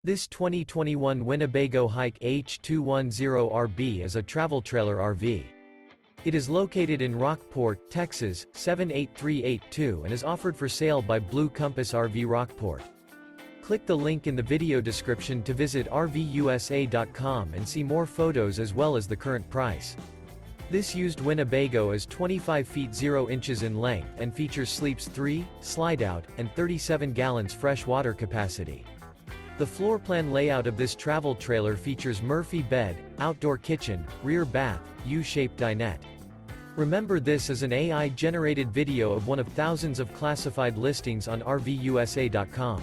This 2021 Winnebago Hike H210RB is a travel trailer RV. It is located in Rockport, Texas, 78382 and is offered for sale by Blue Compass RV Rockport. Click the link in the video description to visit RVUSA.com and see more photos as well as the current price. This used Winnebago is 25 feet 0 inches in length and features sleeps 3, Slideout, and 37 gallons fresh water capacity. The floor plan layout of this travel trailer features Murphy bed, outdoor kitchen, rear bath, U-shaped dinette. Remember, this is an AI-generated video of one of thousands of classified listings on RVUSA.com.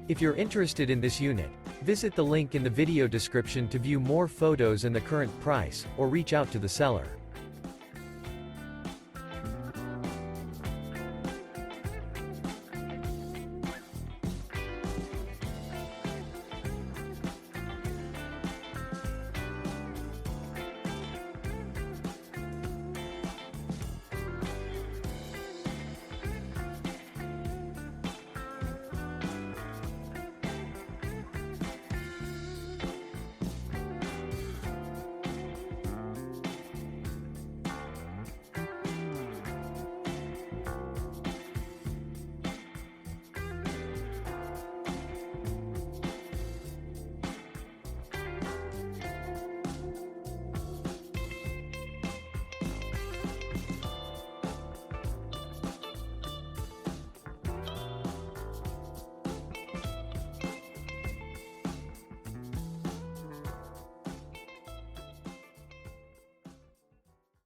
If you're interested in this unit, visit the link in the video description to view more photos and the current price, or reach out to the seller.